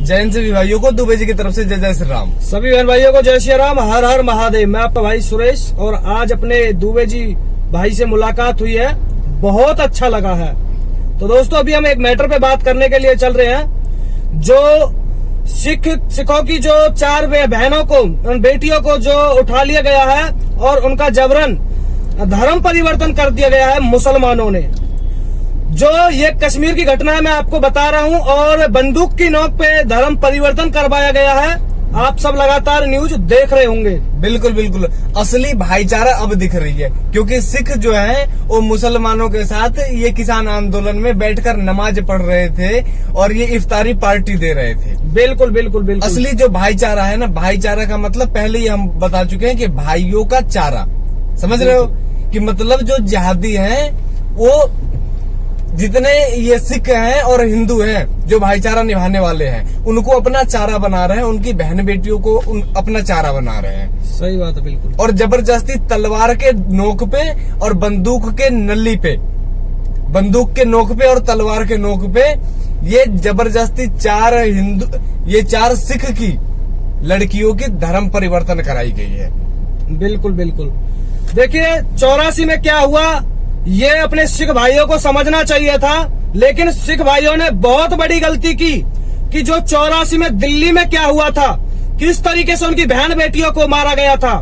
जैन सभी भाइयों को दुबे जी की तरफ से जय जय श्री राम। सभी बहन भाइयों को जय श्री राम, हर हर महादेव। मैं आपका भाई सुरेश और आज अपने दुबे जी भाई से मुलाकात हुई है, बहुत अच्छा लगा है। तो दोस्तों अभी हम एक मैटर पे बात करने के लिए चल रहे हैं। जो सिखों की जो 4 बहनों को, बेटियों को जो उठा लिया गया है और उनका जबरन धर्म परिवर्तन कर दिया गया है मुसलमानों ने। जो ये कश्मीर की घटना है मैं आपको बता रहा हूँ, और बंदूक की नोक पे धर्म परिवर्तन करवाया गया है। आप सब लगातार न्यूज देख रहे होंगे। बिल्कुल बिल्कुल, असली भाईचारा अब दिख रही है, क्योंकि सिख जो है वो मुसलमानों के साथ ये किसान आंदोलन में बैठकर नमाज पढ़ रहे थे और ये इफ्तारी पार्टी दे रहे थे। बिल्कुल बिल्कुल बिल्कुल, असली जो भाईचारा है ना, भाईचारा का मतलब पहले ही हम बता चुके हैं कि भाइयों का चारा, समझ रहे हो कि मतलब जो जिहादी हैं वो जितने ये सिख हैं और हिंदू हैं जो भाईचारा निभाने वाले हैं उनको अपना चारा बना रहे हैं, उनकी बहन बेटियों को अपना चारा बना रहे हैं। सही बात है, बिल्कुल। और जबरदस्ती तलवार के नोक पे और बंदूक के नली पे, बंदूक के नोक पे और तलवार के नोक पे ये जबरदस्ती 4 सिख की लड़कियों की धर्म परिवर्तन कराई गई है। बिल्कुल बिल्कुल। देखिए 84 में क्या हुआ ये अपने सिख भाइयों को समझना चाहिए था, लेकिन सिख भाइयों ने बहुत बड़ी गलती की कि जो 84 में दिल्ली में क्या हुआ था, किस तरीके से उनकी बहन बेटियों को मारा गया था,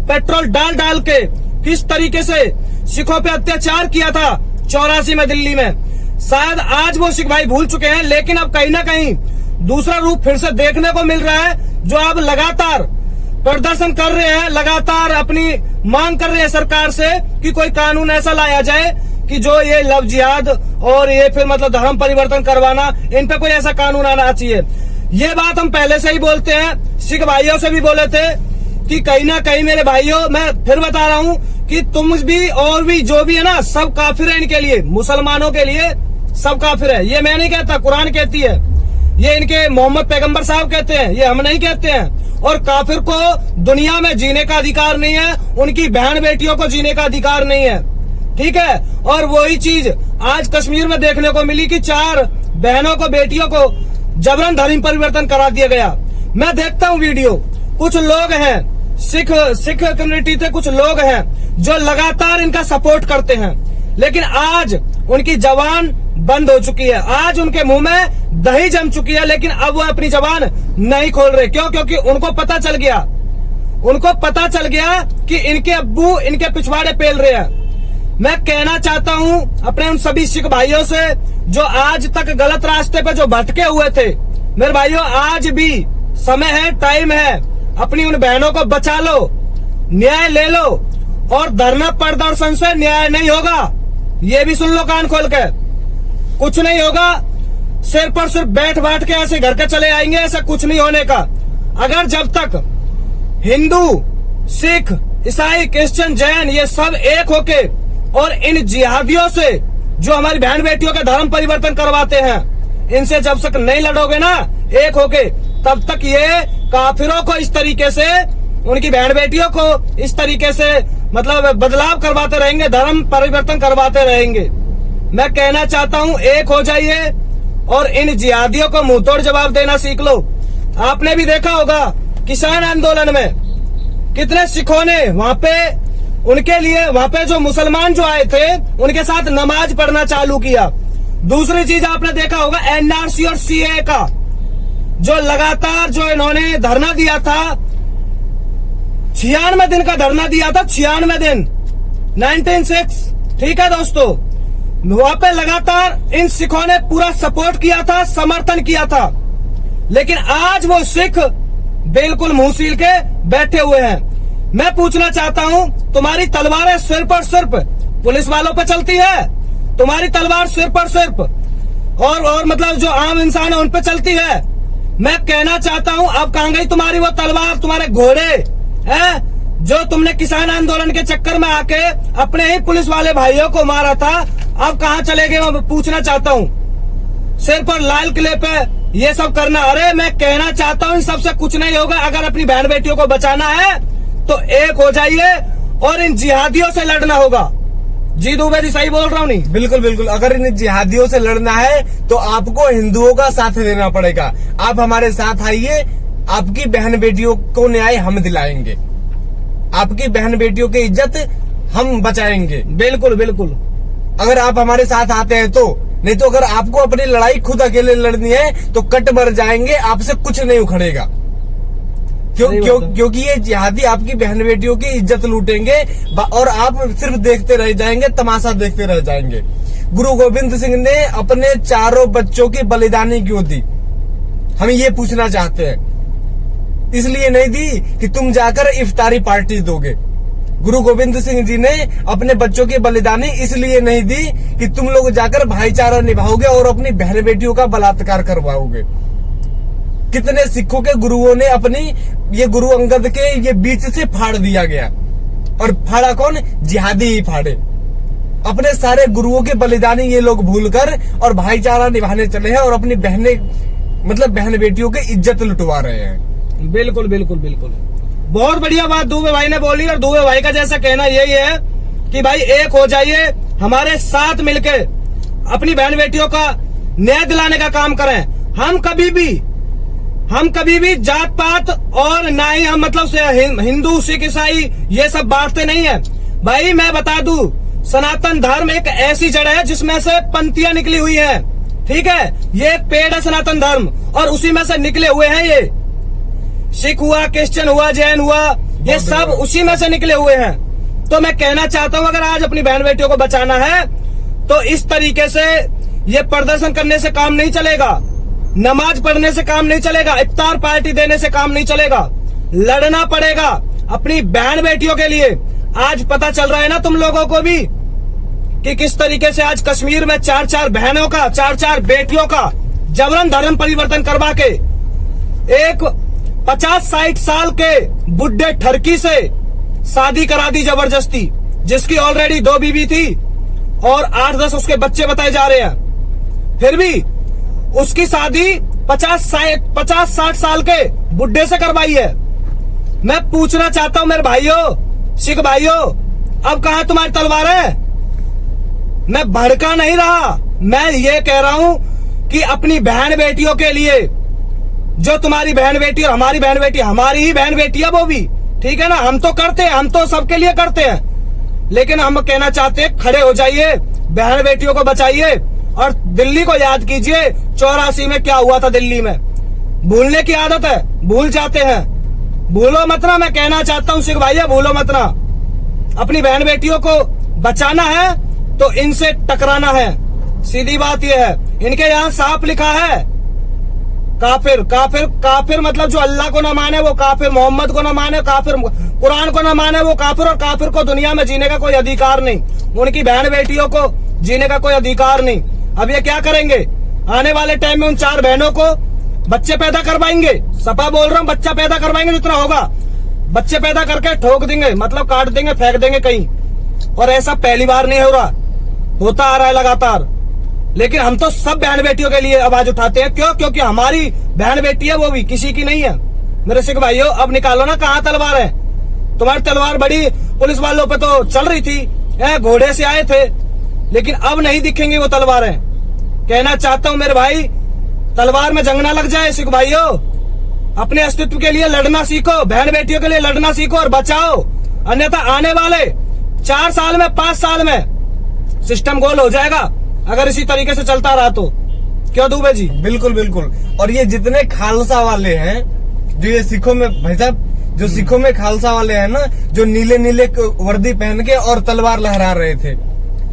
पेट्रोल डाल डाल के किस तरीके से सिखों पे अत्याचार किया था 84 में दिल्ली में। शायद आज वो सिख भाई भूल चुके हैं, लेकिन अब कहीं ना कहीं दूसरा रूप फिर से देखने को मिल रहा है। जो अब लगातार प्रदर्शन कर रहे हैं, लगातार अपनी मांग कर रहे हैं सरकार से कि कोई कानून ऐसा लाया जाए कि जो ये लव जिहाद और ये फिर मतलब धर्म परिवर्तन करवाना, इन पे कोई ऐसा कानून आना चाहिए। ये बात हम पहले से ही बोलते हैं, सिख भाइयों से भी बोले थे कि कहीं ना कहीं मेरे भाइयों, मैं फिर बता रहा हूँ कि तुम भी और भी जो भी है ना, सब काफिर है इनके लिए, मुसलमानों के लिए सब काफिर है। ये मैं नहीं कहता, कुरान कहती है, ये इनके मोहम्मद पैगंबर साहब कहते हैं, ये हम नहीं कहते हैं। और काफिर को दुनिया में जीने का अधिकार नहीं है, उनकी बहन बेटियों को जीने का अधिकार नहीं है, ठीक है। और वही चीज आज कश्मीर में देखने को मिली कि 4 बहनों को, बेटियों को जबरन धर्म परिवर्तन करा दिया गया। मैं देखता हूँ वीडियो, कुछ लोग हैं सिख कम्युनिटी से, कुछ लोग हैं जो लगातार इनका सपोर्ट करते हैं, लेकिन आज उनकी जबान बंद हो चुकी है, आज उनके मुंह में दही जम चुकी है, लेकिन अब वो अपनी जबान नहीं खोल रहे। क्यों? क्योंकि उनको पता चल गया कि इनके अब्बू इनके पिछवाड़े पेल रहे हैं। मैं कहना चाहता हूं अपने उन सभी सिख भाइयों से जो आज तक गलत रास्ते पे जो भटके हुए थे, मेरे भाइयों आज भी समय है, टाइम है, अपनी उन बहनों को बचा लो, न्याय ले लो। और धरना प्रदर्शन से न्याय नहीं होगा, ये भी सुन लो कान खोल के, कुछ नहीं होगा। सिर पर सिर्फ बैठ के ऐसे घर के चले आएंगे, ऐसा कुछ नहीं होने का। अगर जब तक हिंदू, सिख, ईसाई, क्रिश्चियन, जैन ये सब एक होके और इन जिहादियों से जो हमारी बहन बेटियों का धर्म परिवर्तन करवाते हैं, इनसे जब तक नहीं लड़ोगे ना एक होके, तब तक ये काफिरों को इस तरीके से, उनकी बहन बेटियों को इस तरीके से मतलब बदलाव करवाते रहेंगे, धर्म परिवर्तन करवाते रहेंगे। मैं कहना चाहता हूँ एक हो जाइए और इन जिहादियों को मुंहतोड़ जवाब देना सीख लो। आपने भी देखा होगा किसान आंदोलन में कितने सिखों ने वहाँ पे उनके लिए, वहाँ पे जो मुसलमान जो आए थे उनके साथ नमाज पढ़ना चालू किया। दूसरी चीज आपने देखा होगा एनआरसी और सीए का जो लगातार जो इन्होंने धरना दिया था, 96 दिन का धरना दिया था, 96 दिन 1996, ठीक है दोस्तों। वहां पे लगातार इन सिखों ने पूरा सपोर्ट किया था, समर्थन किया था, लेकिन आज वो सिख बिल्कुल मुंह सील के बैठे हुए हैं। मैं पूछना चाहता हूं, तुम्हारी तलवारें सिर पर सिर्फ पुलिस वालों पे चलती है, तुम्हारी तलवार सिर पर सिर्फ और मतलब जो आम इंसान है उन पे चलती है। मैं कहना चाहता हूं अब कहां गई तुम्हारी वो तलवार, तुम्हारे घोड़े हैं जो तुमने किसान आंदोलन के चक्कर में आके अपने ही पुलिस वाले भाइयों को मारा था, अब कहाँ चले गए? मैं पूछना चाहता हूँ। सिर पर लाल किले पे ये सब करना, अरे मैं कहना चाहता हूँ इन सबसे कुछ नहीं होगा। अगर अपनी बहन बेटियों को बचाना है तो एक हो जाइए और इन जिहादियों से लड़ना होगा जी दुबे जी सही बोल रहा हूँ नहीं? बिल्कुल बिल्कुल। अगर इन जिहादियों से लड़ना है तो आपको हिंदुओं का साथ देना पड़ेगा। आप हमारे साथ आइए, आपकी बहन बेटियों को न्याय हम दिलाएंगे, आपकी बहन बेटियों की इज्जत हम बचाएंगे। बिल्कुल बिल्कुल। अगर आप हमारे साथ आते हैं तो, नहीं तो अगर आपको अपनी लड़ाई खुद अकेले लड़नी है तो कट मर जाएंगे, आपसे कुछ नहीं उखड़ेगा। क्योंकि ये जिहादी आपकी बहन बेटियों की इज्जत लूटेंगे और आप सिर्फ देखते रह जाएंगे, तमाशा देखते रह जाएंगे। गुरु गोविंद सिंह ने अपने चारों बच्चों की बलिदानी क्यों दी, हम ये पूछना चाहते हैं। इसलिए नहीं दी कि तुम जाकर इफ्तारी पार्टी दोगे। गुरु गोविंद सिंह जी ने अपने बच्चों की बलिदानी इसलिए नहीं दी कि तुम लोग जाकर भाईचारा निभाओगे और अपनी बहन बेटियों का बलात्कार करवाओगे। कितने सिखों के गुरुओं ने अपनी, ये गुरु अंगद के ये बीच से फाड़ दिया गया, और फाड़ा कौन? जिहादी ही फाड़े। अपने सारे गुरुओं के बलिदानी ये लोग भूलकर और भाईचारा निभाने चले हैं और अपनी बहन बेटियों की इज्जत लुटवा रहे हैं। बिल्कुल बिल्कुल बिल्कुल। बहुत बढ़िया बात दुबे भाई ने बोली, और दुबे भाई का जैसा कहना यही है कि भाई एक हो जाइए, हमारे साथ मिलकर अपनी बहन बेटियों का न्याय दिलाने का काम करें। हम कभी भी जात पात और ना ही हम मतलब से हिंदू सिख ईसाई ये सब बांटते नहीं है। भाई मैं बता दूं, सनातन धर्म एक ऐसी जड़ है जिसमें से पंक्तियां निकली हुई है, ठीक है? ये एक पेड़ है सनातन धर्म, और उसी में से निकले हुए हैं ये। सिख हुआ, क्रिश्चियन हुआ, जैन हुआ, ये सब उसी में से निकले हुए हैं। तो मैं कहना चाहता हूं, अगर आज अपनी बहन बेटियों को बचाना है तो इस तरीके से ये प्रदर्शन करने से काम नहीं चलेगा, नमाज पढ़ने से काम नहीं चलेगा, इफ्तार पार्टी देने से काम नहीं चलेगा। लड़ना पड़ेगा अपनी बहन बेटियों के लिए। आज पता चल रहा है ना तुम लोगों को भी कि किस तरीके से आज कश्मीर में 4-4 बहनों का, 4-4 बेटियों का जबरन धर्म परिवर्तन करवा के एक 50-60 साल के बुढ़े ठरकी से शादी करा दी जबरदस्ती, जिसकी ऑलरेडी 2 बीवी थी और 8-10 उसके बच्चे बताए जा रहे हैं। फिर भी उसकी शादी 50-60 साल के बुढ़े से करवाई है। मैं पूछना चाहता हूं मेरे भाइयों, सिख भाइयों, अब कहां तुम्हारी तलवार है? मैं भड़का नहीं रहा, मैं ये कह रहा हूं कि अपनी बहन बेटियों के लिए, जो तुम्हारी बहन बेटी और हमारी बहन बेटी, हमारी ही बहन बेटी है वो भी, ठीक है ना? हम तो करते हैं, हम तो सबके लिए करते हैं, लेकिन हम कहना चाहते हैं खड़े हो जाइए, बहन बेटियों को बचाइए। और दिल्ली को याद कीजिए, 84 में क्या हुआ था दिल्ली में। भूलने की आदत है, भूल जाते हैं, भूलो मत ना। मैं कहना चाहता हूं सिख भाइया, भूलो मत ना। अपनी बहन बेटियों को बचाना है तो इनसे टकराना है, सीधी बात यह है। इनके यहाँ साफ लिखा है, काफिर काफिर काफिर मतलब जो अल्लाह को न माने वो काफिर, मोहम्मद को न माने काफिर, कुरान को न माने वो काफिर, और काफिर को दुनिया में जीने का कोई अधिकार नहीं, उनकी बहन बेटियों को जीने का कोई अधिकार नहीं। अब ये क्या करेंगे? आने वाले टाइम में उन 4 बहनों को बच्चे पैदा करवाएंगे, सपा बोल रहा हूँ, बच्चा पैदा करवाएंगे जितना होगा, बच्चे पैदा करके ठोक देंगे, मतलब काट देंगे, फेंक देंगे कहीं। और ऐसा पहली बार नहीं हो रहा, होता आ रहा है लगातार। लेकिन हम तो सब बहन बेटियों के लिए आवाज उठाते हैं। क्यों? क्योंकि हमारी बहन बेटी है, वो भी किसी की नहीं है। मेरे सिख भाइयों, अब निकालो ना, कहाँ तलवार है तुम्हारी? तलवार बड़ी पुलिस वालों पे तो चल रही थी, घोड़े से आए थे, लेकिन अब नहीं दिखेंगी वो तलवारें। कहना चाहता हूं मेरे भाई, तलवार में जंग ना लग जाए। सिख भाइयों, अपने अस्तित्व के लिए लड़ना सीखो, बहन बेटियों के लिए लड़ना सीखो और बचाओ, अन्यथा आने वाले 4 साल में, 5 साल में सिस्टम गोल हो जाएगा अगर इसी तरीके से चलता रहा तो। क्यों दुबे जी? बिल्कुल बिल्कुल। और ये जितने खालसा वाले हैं, जो ये सिखों में, भाई साहब, जो सिखों में खालसा वाले हैं ना, जो नीले नीले वर्दी पहन के और तलवार लहरा रहे थे,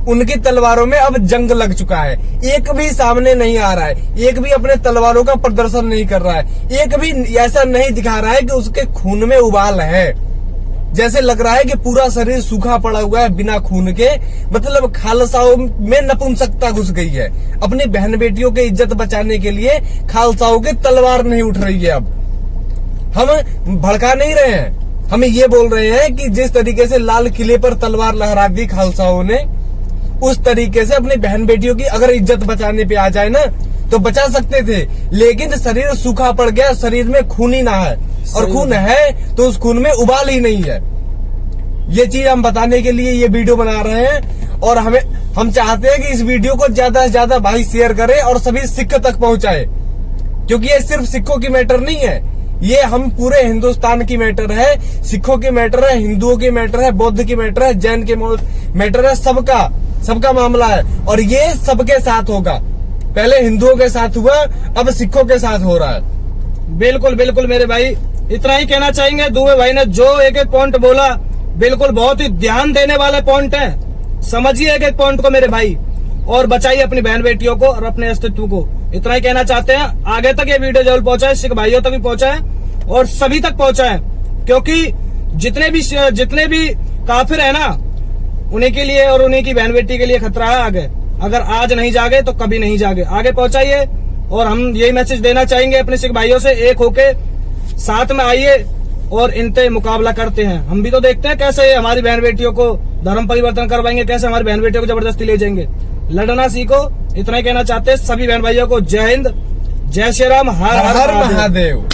उनकी तलवारों में अब जंग लग चुका है। एक भी सामने नहीं आ रहा है, एक भी अपने तलवारों का प्रदर्शन नहीं कर रहा है, एक भी ऐसा नहीं दिखा रहा है कि उसके खून में उबाल है। जैसे लग रहा है कि पूरा शरीर सूखा पड़ा हुआ है बिना खून के। मतलब खालसाओं में नपुंसकता घुस गई है। अपनी बहन बेटियों की इज्जत बचाने के लिए खालसाओं की तलवार नहीं उठ रही है। अब हम भड़का नहीं रहे हैं, हम ये बोल रहे हैं कि जिस तरीके से लाल किले पर तलवार लहरा दी खालसाओं ने, उस तरीके से अपनी बहन बेटियों की अगर इज्जत बचाने पे आ जाए ना तो बचा सकते थे। लेकिन शरीर सूखा पड़ गया, शरीर में खून ही ना है, और खून है तो उस खून में उबाल ही नहीं है। ये चीज हम बताने के लिए ये वीडियो बना रहे हैं। और हम चाहते हैं कि इस वीडियो को ज्यादा से ज्यादा भाई शेयर करें और सभी सिख तक पहुंचाए, क्योंकि ये सिर्फ सिखों की मैटर नहीं है, ये हम पूरे हिंदुस्तान की मैटर है। सिखों की मैटर है, हिंदुओं की मैटर है, बौद्ध की मैटर है, जैन की मैटर है, सबका मामला है। और ये सबके साथ होगा। पहले हिंदुओं के साथ हुआ, अब सिखों के साथ हो रहा है। बिल्कुल बिल्कुल मेरे भाई, इतना ही कहना चाहेंगे। दुबे भाई ने जो एक एक पॉइंट बोला, बिल्कुल बहुत ही ध्यान देने वाले पॉइंट है। समझिए एक एक पॉइंट को मेरे भाई, और बचाइए अपनी बहन बेटियों को और अपने अस्तित्व को। इतना ही कहना चाहते हैं। आगे तक ये वीडियो जरूर पहुंचाए, सिख भाइयों तक भी पहुंचाए और सभी तक पहुंचाए, क्योंकि जितने भी काफिर है ना, उन्हीं के लिए और उन्हीं की बहन बेटी के लिए खतरा है आगे। अगर आज नहीं जागे तो कभी नहीं जागे। आगे पहुंचाइए। और हम यही मैसेज देना चाहेंगे अपने सिख भाइयों से, एक होके साथ में आइए और इनसे मुकाबला करते हैं। हम भी तो देखते हैं कैसे हमारी बहन बेटियों को धर्म परिवर्तन करवाएंगे, कैसे हमारी बहन बेटियों को जबरदस्ती ले जाएंगे। लड़ना सीखो। इतना ही कहना चाहते हैं। सभी बहन भाइयों को जय हिंद, जय श्री राम, हर हर महादेव।